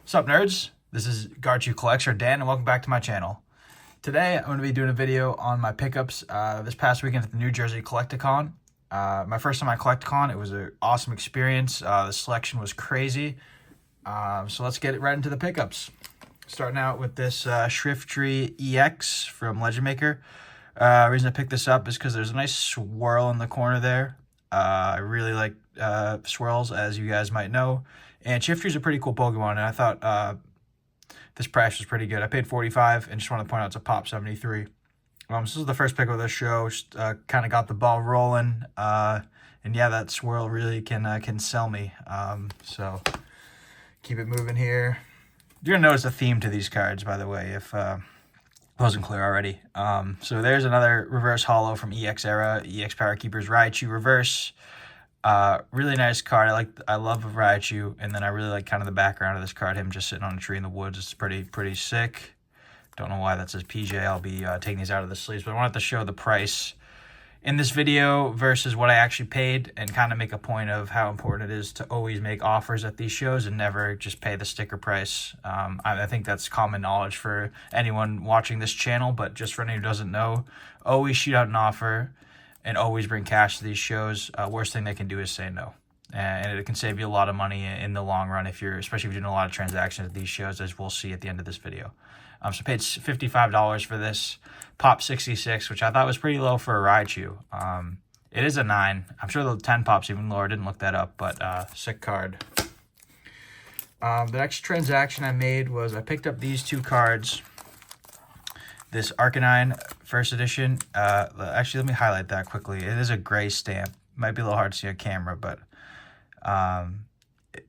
What's up, nerds? This is Garchu Collector Dan, and welcome back to my channel. Today, I'm going to be doing a video on my pickups this past weekend at the New Jersey Collecticon. My first time at Collecticon, it was an awesome experience. The selection was crazy. So let's get right into the pickups. Starting out with this Shriftry EX from Legend Maker. The reason I picked this up is because there's a nice swirl in the corner there. I really like swirls, as you guys might know. And Shriftry's a pretty cool Pokemon, and I thought this price was pretty good. I paid $45, and just want to point out it's a pop 73. So this is the first pick of the show. Just kind of got the ball rolling, and yeah, that swirl really can sell me. So keep it moving here. You're gonna notice a theme to these cards, by the way, if wasn't clear already. So there's another reverse holo from EX era, EX Power Keepers Raichu reverse. Really nice card. I love Raichu, and then I really like kind of the background of this card, him just sitting on a tree in the woods. It's pretty sick. Don't know why that says PJ. I'll be taking these out of the sleeves, but I wanted to show the price in this video versus what I actually paid, and kind of make a point of how important it is to always make offers at these shows and never just pay the sticker price. I think that's common knowledge for anyone watching this channel, but just for anyone who doesn't know, always shoot out an offer and always bring cash to these shows. Worst thing they can do is say no. And it can save you a lot of money in the long run, especially if you're doing a lot of transactions at these shows, as we'll see at the end of this video. So I paid $55 for this Pop 66, which I thought was pretty low for a Raichu. It is a 9. I'm sure the 10 Pop's even lower. I didn't look that up, but sick card. The next transaction I made was I picked up these two cards. This Arcanine first edition. Actually, let me highlight that quickly. It is a gray stamp. Might be a little hard to see on camera, but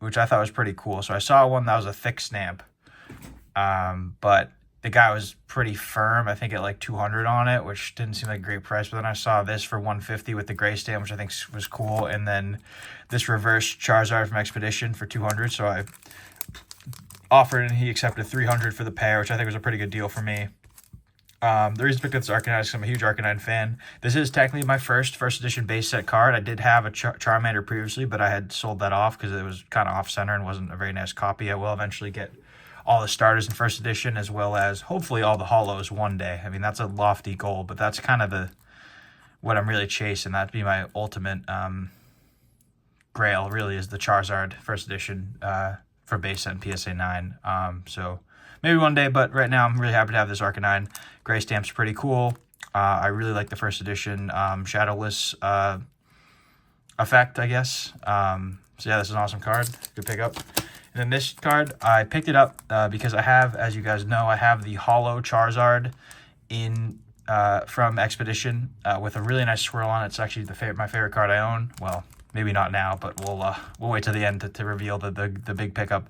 which I thought was pretty cool. So I saw one that was a thick stamp, but the guy was pretty firm. I think at like 200 on it, which didn't seem like a great price. But then I saw this for 150 with the gray stamp, which I think was cool. And then this reverse Charizard from Expedition for 200. So I offered, and he accepted 300 for the pair, which I think was a pretty good deal for me. The reason I picked up this Arcanine is I'm a huge Arcanine fan. This is technically my first edition base set card. I did have a Charmander previously, but I had sold that off because it was kind of off-center and wasn't a very nice copy. I will eventually get all the starters in first edition, as well as hopefully all the holos one day. I mean, that's a lofty goal, but that's kind of what I'm really chasing. That'd be my ultimate grail, really, is the Charizard first edition for base set and PSA 9. So maybe one day, but right now I'm really happy to have this Arcanine. Gray stamp's pretty cool. I really like the first edition Shadowless effect, I guess. So yeah, this is an awesome card. Good pickup. And then this card, I picked it up because I have, as you guys know, I have the holo Charizard in from Expedition with a really nice swirl on it. It's actually my favorite card I own. Well, maybe not now, but we'll wait till the end to reveal the big pickup.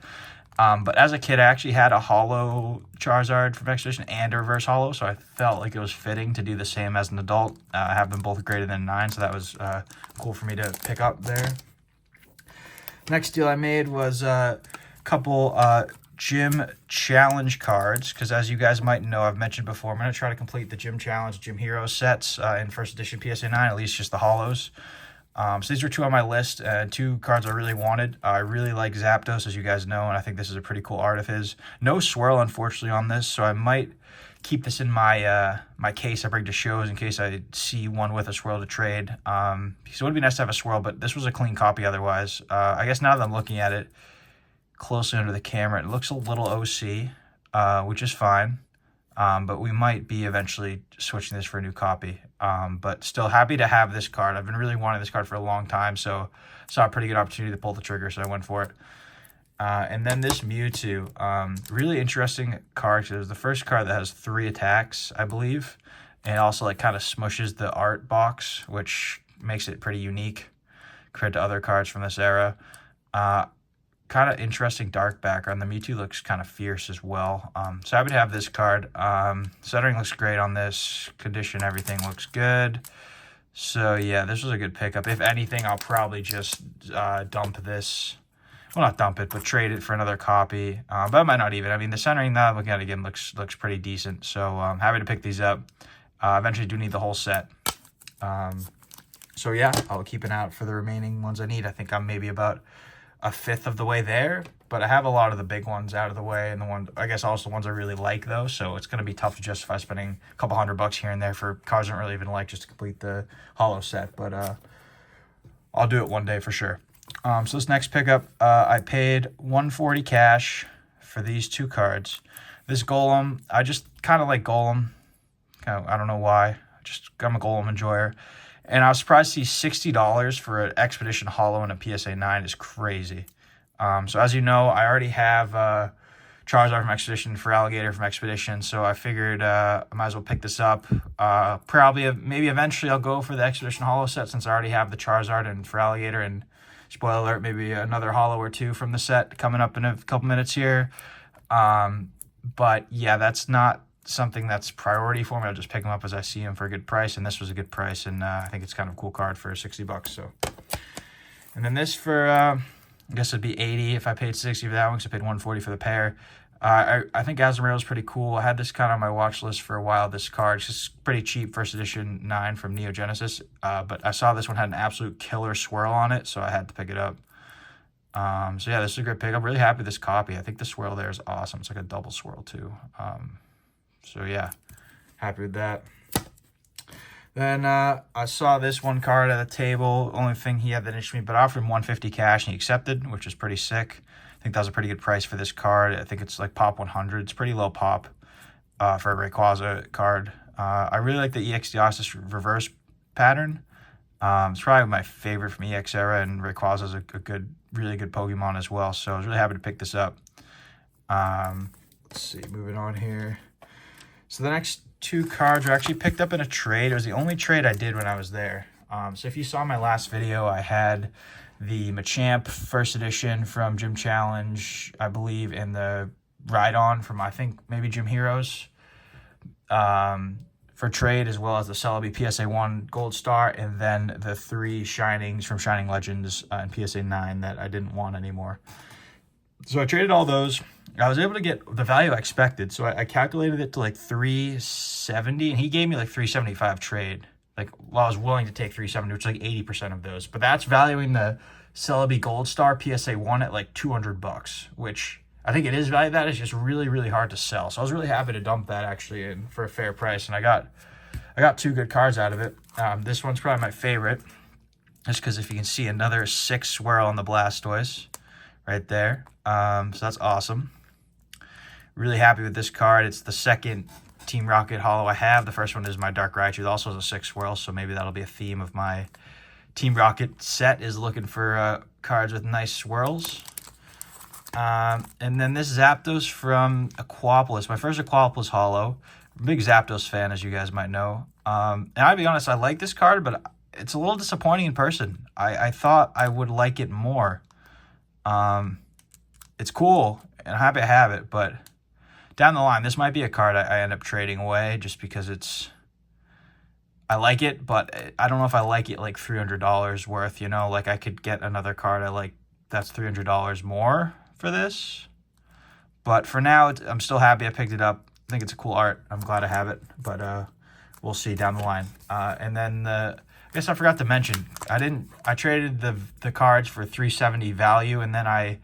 But as a kid, I actually had a holo Charizard from Expedition and a reverse holo, so I felt like it was fitting to do the same as an adult. I have them both greater than 9, so that was cool for me to pick up there. Next deal I made was a couple Gym Challenge cards, because as you guys might know, I've mentioned before, I'm going to try to complete the Gym Challenge, Gym Hero sets in first edition PSA 9, at least just the holos. So these were two on my list, two cards I really wanted. I really like Zapdos, as you guys know, and I think this is a pretty cool art of his. No swirl, unfortunately, on this, so I might keep this in my my case I bring to shows in case I see one with a swirl to trade. So it would be nice to have a swirl, but this was a clean copy otherwise. I guess now that I'm looking at it closely under the camera, it looks a little OC, which is fine. But we might be eventually switching this for a new copy. But still happy to have this card. I've been really wanting this card for a long time, so saw a pretty good opportunity to pull the trigger, so I went for it. And then this Mewtwo, really interesting card, because it was the first card that has 3 attacks, I believe. And also like kind of smushes the art box, which makes it pretty unique compared to other cards from this era. Kind of interesting dark background. The Mewtwo looks kind of fierce as well. So happy to have this card. Centering looks great on this. Condition, everything looks good. So yeah, this was a good pickup. If anything, I'll probably just dump this. Well, not dump it, but trade it for another copy. But I might not even. I mean, the centering now, looking at it again, looks pretty decent. So I'm happy to pick these up. Eventually do need the whole set. So yeah, I'll keep an eye out for the remaining ones I need. I think I'm maybe about a fifth of the way there. but I have a lot of the big ones out of the way, and I guess also the ones I really like though. So it's going to be tough to justify spending a couple $100 here and there for cards I don't really even like just to complete the holo set. But I'll do it one day for sure. So this next pickup, I paid $140 cash for these 2 cards. This Golem, I just kind of like Golem. I don't know why. I'm a Golem enjoyer. And I was surprised to see $60 for an Expedition Holo and a PSA 9 is crazy. So as you know, I already have Charizard from Expedition, for Alligator from Expedition, so I figured I might as well pick this up. Maybe eventually I'll go for the Expedition Holo set since I already have the Charizard and for Alligator, and spoiler alert, maybe another Holo or 2 from the set coming up in a couple minutes here. But yeah, that's not something that's priority for me. I'll just pick them up as I see them for a good price, and this was a good price, and I think it's kind of a cool card for $60. So, and then this for I guess it'd be 80 if I paid 60 for that one, because I paid 140 for the pair. I think Azumarill is pretty cool. I had this kind of on my watch list for a while. This card, it's just pretty cheap, first edition 9 from Neo Genesis. But I saw this one had an absolute killer swirl on it, so I had to pick it up. So yeah, this is a great pick. I'm really happy with this copy. I think the swirl there is awesome. It's like a double swirl too. So yeah, happy with that. Then I saw this one card at the table. Only thing he had that interested me, but I offered him $150 cash and he accepted, which is pretty sick. I think that was a pretty good price for this card. I think it's like pop 100. It's pretty low pop for a Rayquaza card. I really like the EX Deoxys reverse pattern. It's probably my favorite from EX era, and Rayquaza is a really good Pokemon as well. So I was really happy to pick this up. Let's see, moving on here. So the next 2 cards were actually picked up in a trade. It was the only trade I did when I was there. So if you saw my last video, I had the Machamp first edition from Gym Challenge, I believe, and the Rhydon from, I think, maybe Gym Heroes for trade, as well as the Celebi PSA 1 Gold Star, and then the 3 Shinings from Shining Legends and PSA 9 that I didn't want anymore. So I traded all those. I was able to get the value I expected, so I calculated it to like 370, and he gave me like 375 trade. Like, well, I was willing to take 370, which is like 80% of those. But that's valuing the Celebi Gold Star PSA 1 at like $200, which I think it is valued. That is just really, really hard to sell. So I was really happy to dump that actually in for a fair price, and I got 2 good cards out of it. This one's probably my favorite, just because if you can see another 6 swirl on the Blastoise right there. So that's awesome. Really happy with this card. It's the second Team Rocket holo I have. The first one is my Dark Raichu. It also has a 6 swirl, so maybe that'll be a theme of my Team Rocket set, is looking for cards with nice swirls. And then this Zapdos from Aquapolis. My first Aquapolis holo. I'm a big Zapdos fan, as you guys might know. And I'll be honest, I like this card, but it's a little disappointing in person. I thought I would like it more. It's cool, and I'm happy I have it, but down the line, this might be a card I end up trading away just because I like it, but I don't know if I like it like $300 worth, you know? Like, I could get another card I like that's $300 more for this. But for now, I'm still happy I picked it up. I think it's a cool art. I'm glad I have it, but we'll see down the line. And then I guess I forgot to mention, I traded the cards for $370 value, and then I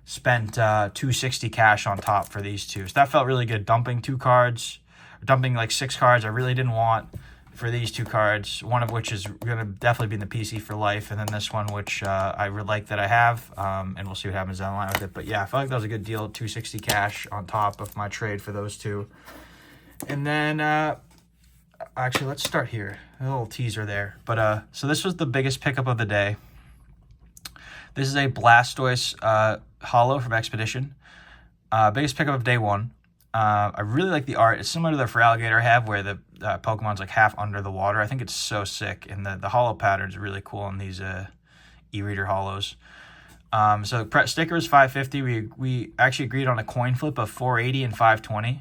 spent $260 cash on top for these 2. So that felt really good, dumping 2 cards, dumping like 6 cards I really didn't want for these 2 cards, one of which is going to definitely be in the PC for life, and then this one, which I really like that I have, and we'll see what happens down the line with it. But yeah, I felt like that was a good deal, $260 cash on top of my trade for those 2. And then, actually, let's start here. A little teaser there. But so this was the biggest pickup of the day. This is a Blastoise holo from Expedition. Biggest pickup of day 1. I really like the art. It's similar to the for Alligator I have, where the Pokemon's like half under the water. I think it's so sick, and the holo pattern is really cool on these e-reader holos. So sticker is $550. We actually agreed on a coin flip of $480 and $520,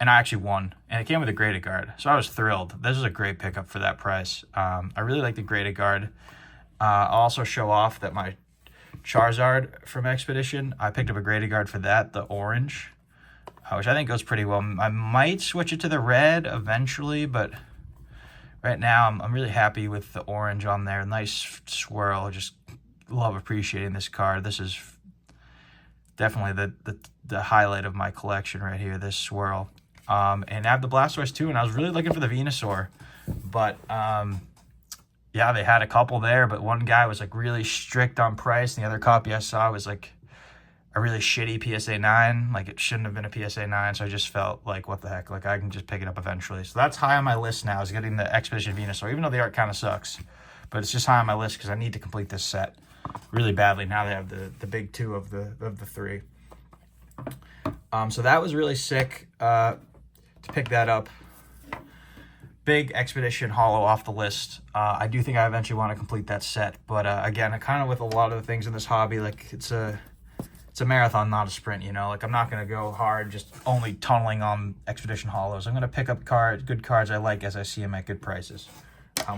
and I actually won. And it came with a graded guard, so I was thrilled. This was a great pickup for that price. I really like the graded guard. I'll also show off that my Charizard from Expedition, I picked up a graded guard for that, the orange, which I think goes pretty well. I might switch it to the red eventually, but right now I'm really happy with the orange on there. Nice swirl. Just love appreciating this card. This is definitely the highlight of my collection right here, this swirl. And I have the Blastoise too, and I was really looking for the Venusaur, but yeah, they had a couple there, but one guy was like really strict on price, and the other copy I saw was like a really shitty PSA 9. Like, it shouldn't have been a PSA 9, so I just felt like, what the heck, like I can just pick it up eventually. So that's high on my list now, is getting the Expedition Venusaur, even though the art kind of sucks, but it's just high on my list because I need to complete this set really badly. Now they have the big two of the three. So that was really sick to pick that up. Big Expedition holo off the list. I do think I eventually want to complete that set, but again, kind of with a lot of the things in this hobby, like it's a marathon, not a sprint, you know? Like, I'm not going to go hard just only tunneling on Expedition holos. I'm going to pick up good cards I like as I see them at good prices,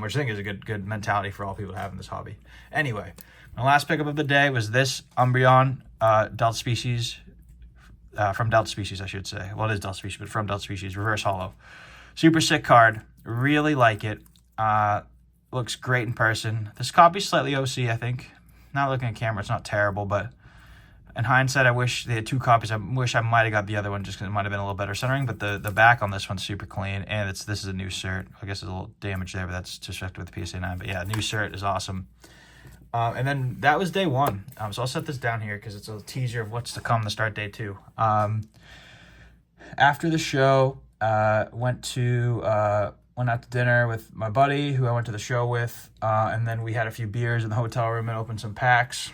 which I think is a good mentality for all people to have in this hobby. Anyway, my last pickup of the day was this Umbreon Delta Species, from Delta Species, I should say. Well, it is Delta Species, but from Delta Species, reverse holo. Super sick card. Really like it. Looks great in person. This copy's slightly OC, I think. Not looking at camera, it's not terrible, but in hindsight, I wish they had two copies. I wish I might have got the other one just because it might have been a little better centering, but the back on this one's super clean, and this is a new cert. I guess there's a little damage there, but that's just with the PSA 9. But yeah, new cert is awesome. And then that was day one. So I'll set this down here because it's a teaser of what's to come to start day two. After the show, went out to dinner with my buddy who I went to the show with, and then we had a few beers in the hotel room and opened some packs.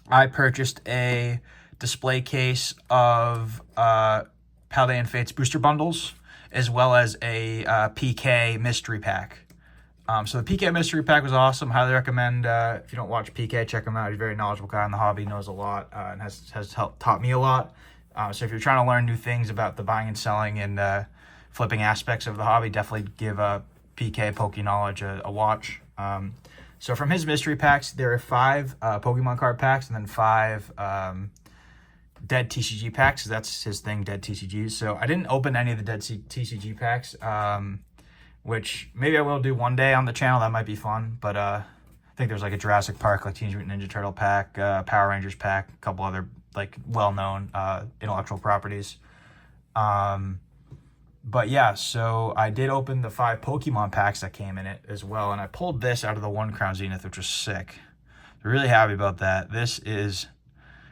I purchased a display case of Paldean Fates booster bundles, as well as a PK mystery pack. So the PK mystery pack was awesome. Highly recommend, if you don't watch PK, check him out. He's a very knowledgeable guy in the hobby, knows a lot, and has taught me a lot. So if you're trying to learn new things about the buying and selling and flipping aspects of the hobby, definitely give PK Poke Knowledge a watch. So from his mystery packs, there are 5 Pokemon card packs and then 5 dead TCG packs. That's his thing, dead TCGs. So I didn't open any of the dead TCG packs, which maybe I will do one day on the channel. That might be fun. But I think there's like a Jurassic Park, like Teenage Mutant Ninja Turtle pack, Power Rangers pack, a couple other like well-known intellectual properties. But yeah, so I did open the 5 Pokemon packs that came in it as well, and I pulled this out of the 1 Crown Zenith, which was sick. I'm really happy about that. This is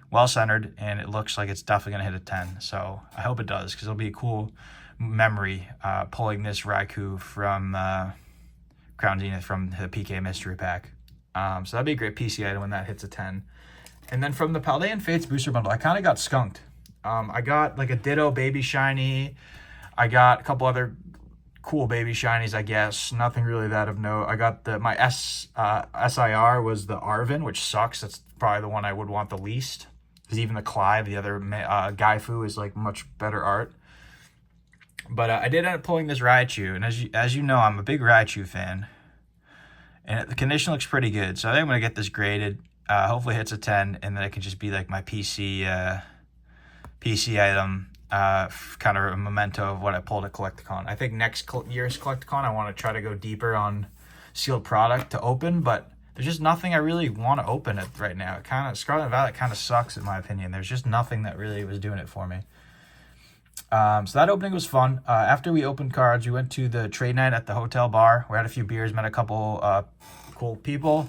well-centered, and it looks like it's definitely going to hit a 10, so I hope it does, because it'll be a cool memory pulling this Raikou from Crown Zenith from the PK Mystery Pack. So that'd be a great PC item when that hits a 10. And then from the Paldean Fates booster bundle, I kind of got skunked. I got like a Ditto Baby Shiny. I got a couple other cool baby shinies, I guess. Nothing really that of note. I got my SIR was the Arvin, which sucks. That's probably the one I would want the least. Because even the Clive, the other Gaifu, is like much better art. But I did end up pulling this Raichu. And as you know, I'm a big Raichu fan. And the condition looks pretty good. So I think I'm going to get this graded. Hopefully hits a 10. And then it can just be like my PC item. Kind of a memento of what I pulled at Collecticon. I think next year's Collecticon, I want to try to go deeper on sealed product to open, but there's just nothing I really want to open it right now. It kind of, Scarlet Violet kind of sucks in my opinion. There's just nothing that really was doing it for me. So that opening was fun. After we opened cards, we went to the trade night at the hotel bar. We had a few beers, met a couple cool people.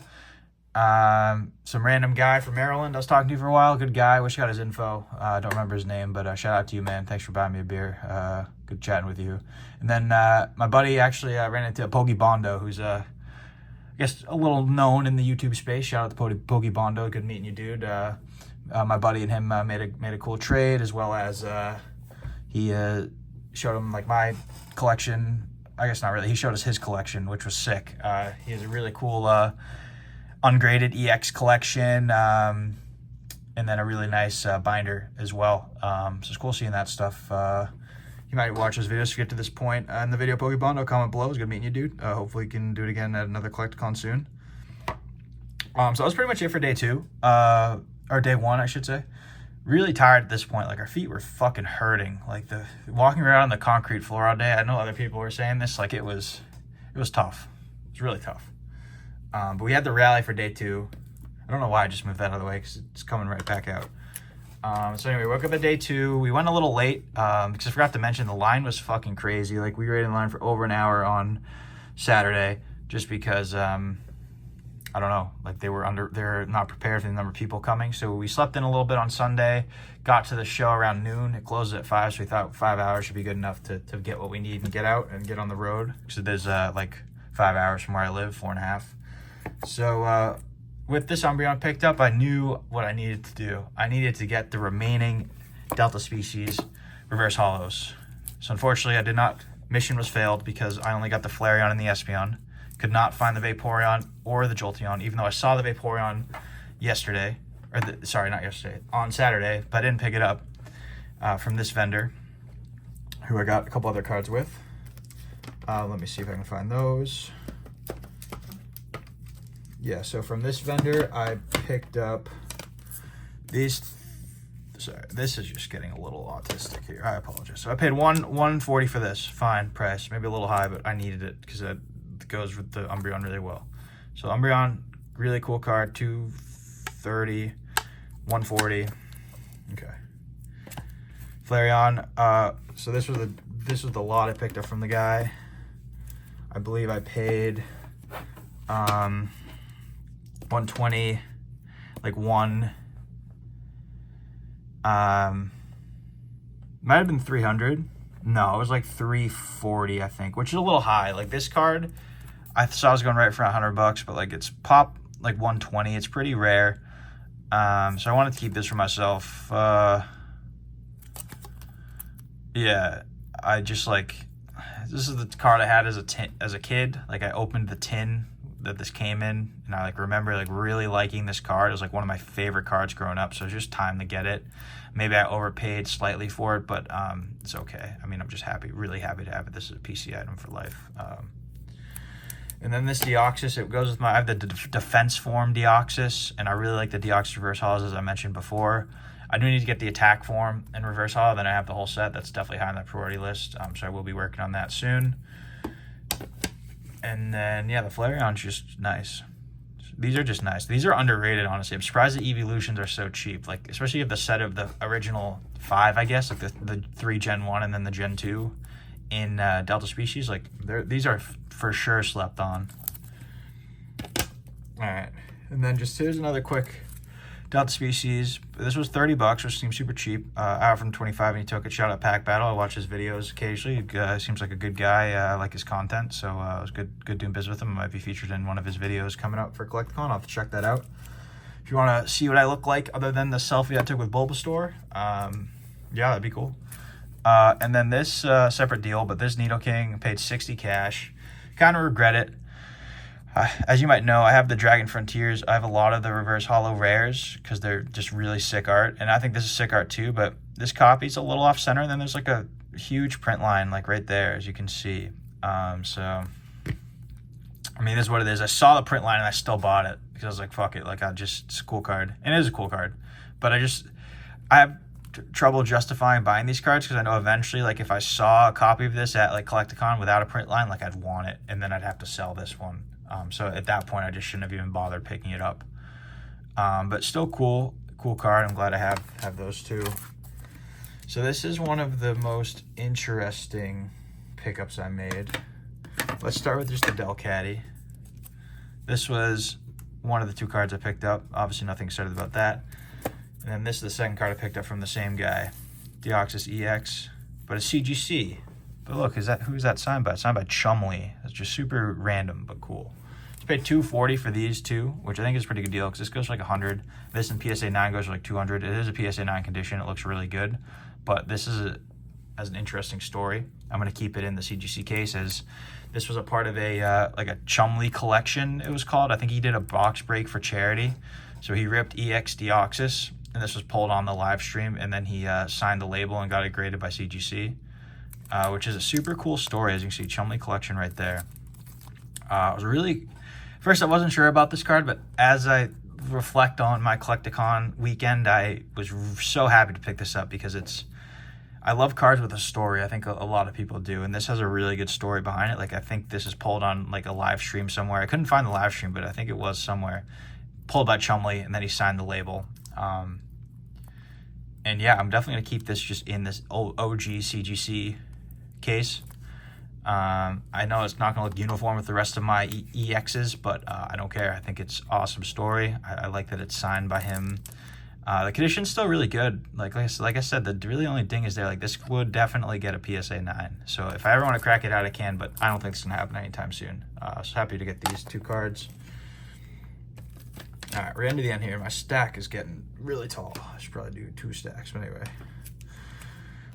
Some random guy from Maryland I was talking to for a while. Good guy. Wish I got his info. I don't remember his name, but shout out to you, man. Thanks for buying me a beer. Good chatting with you. And then my buddy actually ran into Pogi Bondo, who's I guess a little known in the YouTube space. Shout out to Pogi Bondo. Good meeting you, dude. My buddy and him made a cool trade, as well as he showed him like my collection. I guess not really. He showed us his collection, which was sick. He has a really cool ungraded EX collection, and then a really nice binder as well. So it's cool seeing that stuff. You might watch this video if you get to this point in the video. Pokebondo, comment below. It was good meeting you, dude. Hopefully you can do it again at another Collecticon soon. So that was pretty much it for day 2, or day 1, I should say. Really tired at this point. Like, our feet were fucking hurting. Like, the walking around on the concrete floor all day. I know other people were saying this. Like, it was tough. It was really tough. But we had the rally for day 2. I don't know why I just moved that out of the way because it's coming right back out. So anyway, woke up at day 2. We went a little late because I forgot to mention the line was fucking crazy. Like, we waited in line for over an hour on Saturday just because I don't know, like they're not prepared for the number of people coming. So we slept in a little bit on Sunday, got to the show around noon. It closed at 5, so we thought 5 hours should be good enough to get what we need and get out and get on the road. So there's like 5 hours from where I live, 4.5. So with this Umbreon picked up, I knew what I needed to do. I needed to get the remaining Delta Species reverse hollows. So unfortunately, I did not. Mission was failed because I only got the Flareon and the Espeon. Could not find the Vaporeon or the Jolteon, even though I saw the Vaporeon yesterday, on Saturday, but I didn't pick it up from this vendor, who I got a couple other cards with. Let me see if I can find those. Yeah, so from this vendor, I picked up these. Sorry, this is just getting a little autistic here. I apologize. So I paid $140 for this. Fine price, maybe a little high, but I needed it because it goes with the Umbreon really well. So Umbreon, really cool card, $230, $140. Okay. Flareon. So this was the lot I picked up from the guy. I believe I paid $120, like might have been $300. No, it was like $340, I think, which is a little high. Like, this card, I thought I was going right for $100, but like, it's pop like $120. It's pretty rare. So I wanted to keep this for myself. Yeah, I just like, this is the card I had as a kid. Like, I opened the tin that this came in, and I like remember like really liking this card. It was like one of my favorite cards growing up, so it's just time to get it. Maybe I overpaid slightly for it, but it's okay. I mean, I'm just really happy to have it. This is a PC item for life. And then this Deoxys, it goes with I have the defense form Deoxys, and I really like the Deoxys reverse hollows, as I mentioned before. I do need to get the attack form and reverse hollow, then I have the whole set. That's definitely high on the priority list, so I will be working on that soon. And then, yeah, the Flareon's just nice. These are just nice. These are underrated, honestly. I'm surprised the Evolutions are so cheap. Like, especially if the set of the original 5, I guess, like the 3 Gen 1 and then the Gen 2 in Delta Species. Like, these are for sure slept on. All right. And then just here's another quick Delta Species. This was $30, which seems super cheap. I offered him $25 and he took it. Shout out Pack Battle. I watch his videos occasionally. Seems like a good guy. I like his content, so it was good doing business with him. I might be featured in one of his videos coming up for Collecticon. I'll have to check that out. If you want to see what I look like other than the selfie I took with Bulbasaur, yeah, that'd be cool. And then this separate deal, but this Nidoking paid $60 cash. Kind of regret it. As you might know, I have the Dragon Frontiers. I have a lot of the reverse hollow rares because they're just really sick art. And I think this is sick art too, but this copy's a little off center. And then there's like a huge print line like right there, as you can see. So, I mean, this is what it is. I saw the print line and I still bought it because I was like, fuck it. Like, it's a cool card. And it is a cool card. But I have trouble justifying buying these cards because I know eventually, like, if I saw a copy of this at like Collecticon without a print line, like, I'd want it. And then I'd have to sell this one. So at that point, I just shouldn't have even bothered picking it up. But still cool card. I'm glad I have those two. So this is one of the most interesting pickups I made. Let's start with just the Delcatty. This was one of the 2 cards I picked up. Obviously, nothing excited about that. And then this is the second card I picked up from the same guy, Deoxys EX, but a CGC. But look, who's that signed by? It's signed by Chumley. That's just super random, but cool. I paid $240 for these 2, which I think is a pretty good deal because this goes for like $100. This in PSA 9 goes for like $200. It is a PSA 9 condition. It looks really good, but this is as an interesting story. I'm going to keep it in the CGC case as this was a part of a like a Chumley collection, it was called. I think he did a box break for charity. So he ripped EX Deoxys, and this was pulled on the live stream, and then he signed the label and got it graded by CGC. Which is a super cool story. As you can see, Chumley collection right there. First I wasn't sure about this card, but as I reflect on my Collecticon weekend, I was so happy to pick this up because I love cards with a story. I think a lot of people do, and this has a really good story behind it. Like, I think this is pulled on like a live stream somewhere. I couldn't find the live stream, but I think it was somewhere. Pulled by Chumley, and then he signed the label. And yeah, I'm definitely going to keep this just in this old OG CGC case. I know it's not going to look uniform with the rest of my EXs, but I don't care. I think it's awesome story. I like that it's signed by him. The condition's still really good. Like I said, the really only ding is there. Like, this would definitely get a PSA 9. So if I ever want to crack it out, I can, but I don't think it's going to happen anytime soon. So happy to get these 2 cards. All right, we're getting to the end here. My stack is getting really tall. I should probably do 2 stacks, but anyway.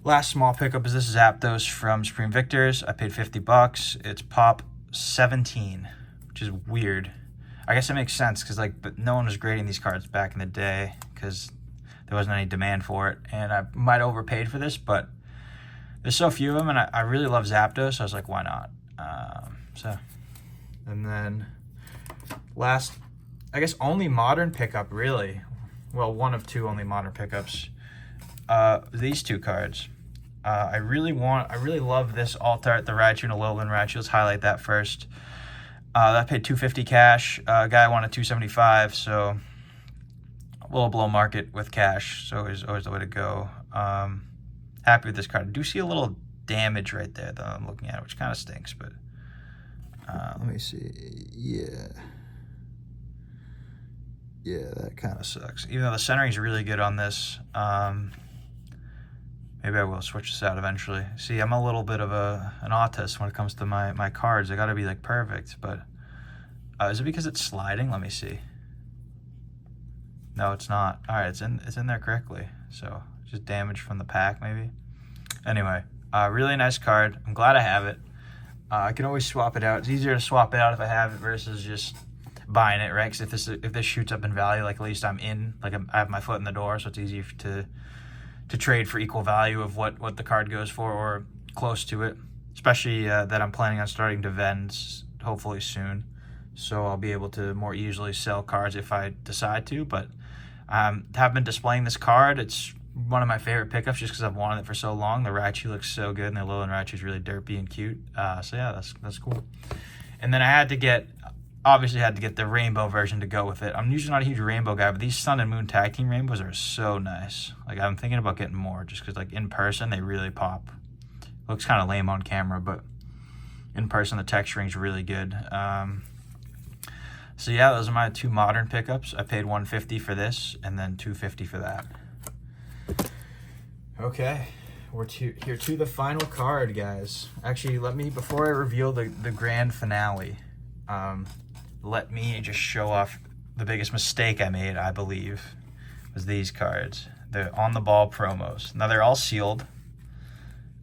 Last small pickup is this Zapdos from Supreme Victors. I paid $50. It's pop 17, which is weird. I guess it makes sense because but no one was grading these cards back in the day because there wasn't any demand for it. And I might have overpaid for this, but there's so few of them, and I really love Zapdos, so I was like, why not? And then last, I guess only modern pickup, really. Well, one of 2 only modern pickups. These 2 cards. I really love this alt art, the Raichu and Alolan Raichu. Let's highlight that first. I paid $250 cash. Guy wanted $275, so a little below market with cash. So always the way to go. Happy with this card. I do see a little damage right there that I'm looking at, which kind of stinks, but let me see. Yeah, that kind of sucks. Even though the centering is really good on this. Maybe I will switch this out eventually. See, I'm a little bit of an autist when it comes to my cards. They got to be like perfect, but is it because it's sliding? Let me see. No, it's not. All right, it's in there correctly. So just damage from the pack, maybe. Anyway, really nice card. I'm glad I have it. I can always swap it out. It's easier to swap it out if I have it versus just buying it, right? Because if this shoots up in value, like at least I'm in, like I have my foot in the door, so it's easy to trade for equal value of what the card goes for or close to it. Especially that I'm planning on starting to vend hopefully soon, so I'll be able to more easily sell cards if I decide to. But have been displaying this card. It's one of my favorite pickups just because I've wanted it for so long. The Raichu looks so good, and the Alolan Raichu is really derpy and cute. So yeah, that's cool. And then I obviously had to get the rainbow version to go with it. I'm usually not a huge rainbow guy, but these Sun and Moon tag team rainbows are so nice. Like, I'm thinking about getting more just because, like, in person, they really pop. Looks kind of lame on camera, but in person, the texturing's really good. So yeah, those are my 2 modern pickups. I paid $150 for this and then $250 for that. Okay, we're here to the final card, guys. Actually, before I reveal the grand finale, let me just show off the biggest mistake I made, I believe, was these cards. The On the Ball promos. Now, they're all sealed.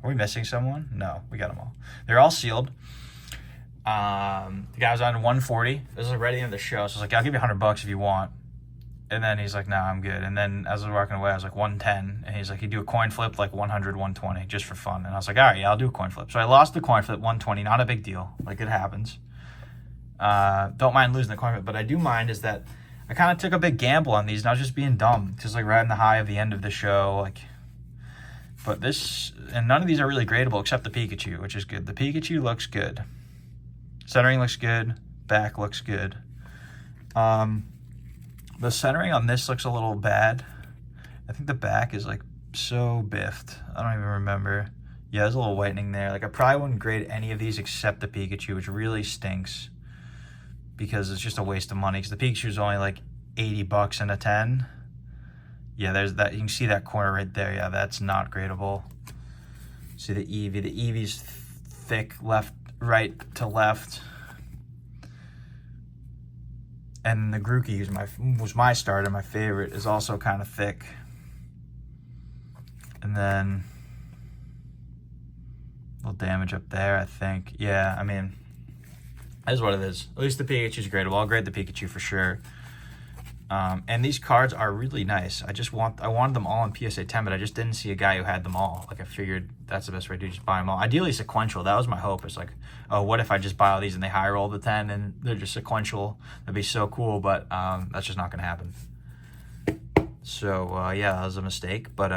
Are we missing someone? No, we got them all. They're all sealed. The guy was on 140. This was right at the end of the show, so I was like, I'll give you $100 if you want. And then he's like, no, I'm good. And then as I was walking away, I was like, 110. And he's like, he'd do a coin flip, like 100, 120, just for fun. And I was like, all right, yeah, I'll do a coin flip. So I lost the coin flip, 120. Not a big deal. Like, it happens. Don't mind losing the coin flip, but I do mind is that I kind of took a big gamble on these, and I was just being dumb, just like riding the high of the end of the show, like. But and none of these are really gradable except the Pikachu, which is good. The Pikachu looks good. Centering looks good. Back looks good. The centering on this looks a little bad. I think the back is like so biffed. I don't even remember. Yeah, there's a little whitening there. Like, I probably wouldn't grade any of these except the Pikachu, which really stinks because it's just a waste of money. Because the Pikachu is only like $80 in a 10. Yeah, there's that. You can see that corner right there. Yeah, that's not gradable. See the Eevee. The Eevee's thick right to left. And the Grookey was my starter, my favorite, is also kind of thick. And then a little damage up there, I think. Yeah, I mean, that is what it is. At least the Pikachu's gradable. I'll grade the Pikachu for sure. And these cards are really nice. I wanted them all in PSA 10, but I just didn't see a guy who had them all. Like, I figured that's the best way to do, just buy them all. Ideally sequential. That was my hope. It's like, oh, what if I just buy all these and they high roll the 10 and they're just sequential? That'd be so cool, but that's just not going to happen. So, yeah, that was a mistake. But,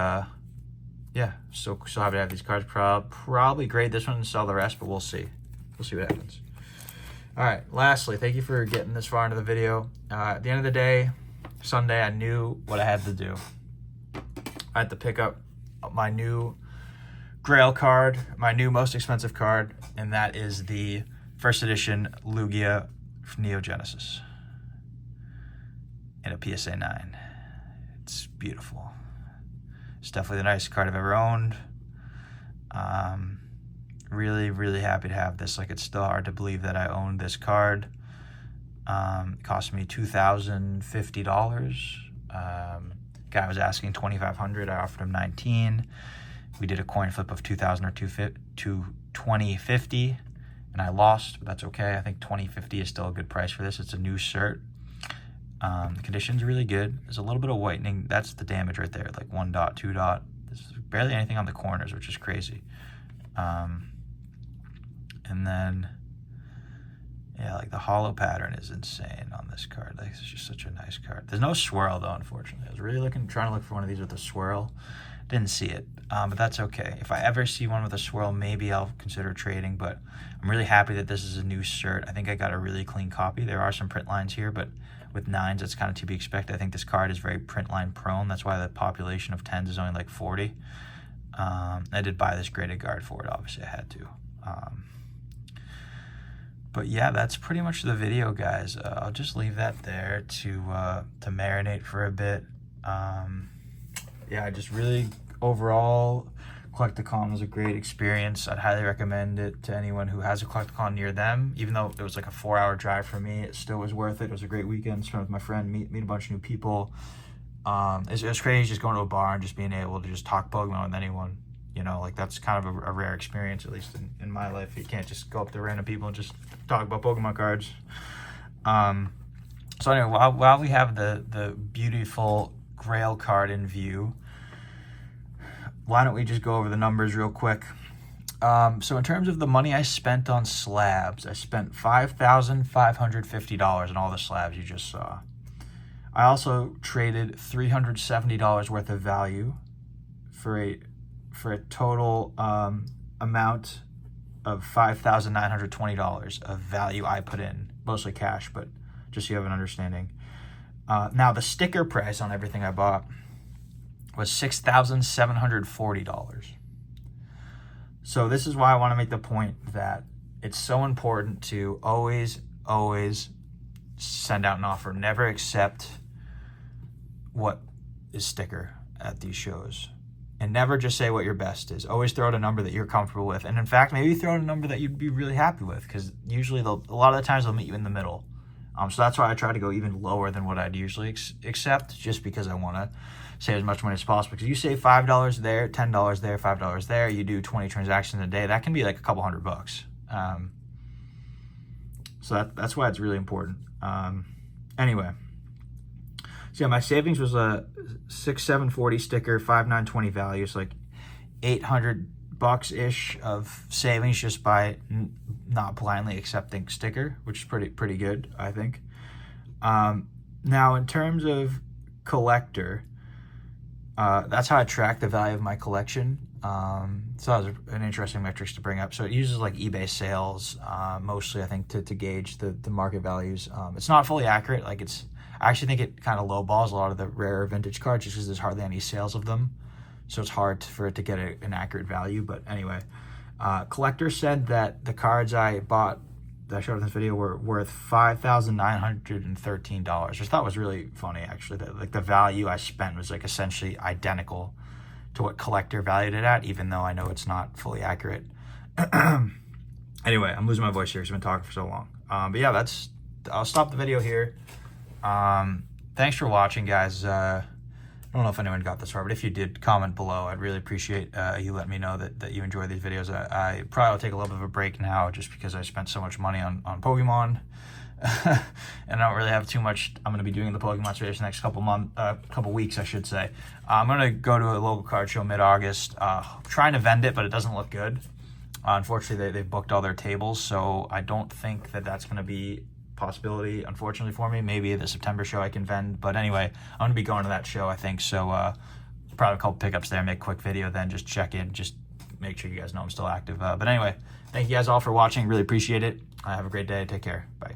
yeah, so happy to have these cards. Probably grade this one and sell the rest, but we'll see. We'll see what happens. All right, lastly, thank you for getting this far into the video. At the end of the day, Sunday, I knew what I had to do. I had to pick up my new Grail card, my new most expensive card, and that is the first edition Lugia Neo Genesis in a PSA 9. It's beautiful. It's definitely the nicest card I've ever owned. Really, really happy to have this. Like, it's still hard to believe that I owned this card. It cost me $2,050. Guy was asking $2,500. I offered him $19. We did a coin flip of $2,000 or $20.50, and I lost, but that's okay. I think $20.50 is still a good price for this. It's a new cert. The condition's really good. There's a little bit of whitening. That's the damage right there, like 1 dot, 2 dot. There's barely anything on the corners, which is crazy. And then, yeah, like the hollow pattern is insane on this card. Like, it's just such a nice card. There's no swirl though, unfortunately. I was really trying to look for one of these with a swirl. Didn't see it, but that's okay. If I ever see one with a swirl, maybe I'll consider trading, but I'm really happy that this is a new cert. I think I got a really clean copy. There are some print lines here, but with 9s, it's kind of to be expected. I think this card is very print line prone. That's why the population of 10s is only like 40. I did buy this graded guard for it. Obviously, I had to. But yeah, that's pretty much the video, guys. I'll just leave that there to marinate for a bit. Yeah, I just really, overall, Collecticon was a great experience. I'd highly recommend it to anyone who has a Collecticon near them. Even though it was like a 4-hour drive for me, it still was worth it. It was a great weekend, spent with my friend, meet a bunch of new people. It was crazy just going to a bar and just being able to just talk Pokemon with anyone. You know, like, that's kind of a rare experience, at least in my life. You can't just go up to random people and just talk about Pokemon cards. So anyway, while we have the beautiful Grail card in view, why don't we just go over the numbers real quick. So in terms of the money I spent on slabs, I spent $5,550 on all the slabs you just saw. I also traded $370 worth of value for a total amount of $5,920 of value I put in, mostly cash, but just so you have an understanding. Now, the sticker price on everything I bought was $6,740. So this is why I want to make the point that it's so important to always send out an offer. Never accept what is sticker at these shows. And never just say what your best is. Always throw out a number that you're comfortable with. And in fact, maybe throw out a number that you'd be really happy with, because usually a lot of the times they'll meet you in the middle. So that's why I try to go even lower than what I'd usually accept, just because I want to save as much money as possible. Because you save $5 there, $10 there, $5 there, you do 20 transactions a day, that can be like a couple $100. So that's why it's really important. Anyway. So yeah, my savings was a $6,740 sticker, $5,920 value. It's like $800-ish of savings just by not blindly accepting sticker, which is pretty good, I think. Now, in terms of collector, that's how I track the value of my collection. So that was an interesting metrics to bring up. So it uses like eBay sales, mostly, I think, to gauge the market values. It's not fully accurate. Like, I actually think it kind of lowballs a lot of the rare vintage cards just because there's hardly any sales of them. So it's hard for it to get an accurate value. But anyway, Collector said that the cards I bought that I showed in this video were worth $5,913, which I thought was really funny, actually. That, like, the value I spent was like essentially identical to what Collector valued it at, even though I know it's not fully accurate. Anyway, I'm losing my voice here because I've been talking for so long. But yeah, I'll stop the video here. Thanks for watching, guys. I don't know if anyone got this far, but if you did, comment below. I'd really appreciate you letting me know that you enjoy these videos. I probably will take a little bit of a break now just because I spent so much money on Pokemon. And I don't really have too much I'm going to be doing in the Pokemon space the next couple weeks, I should say. I'm going to go to a local card show mid-August, trying to vend it, but it doesn't look good. Unfortunately, they've booked all their tables, so I don't think that's going to be possibility, unfortunately, for me. Maybe the September show I can vend, but anyway, I'm going to be going to that show, I think, so probably a couple pickups there, make a quick video, then just check in, just make sure you guys know I'm still active. But anyway, thank you guys all for watching, really appreciate it. Have a great day, take care, bye.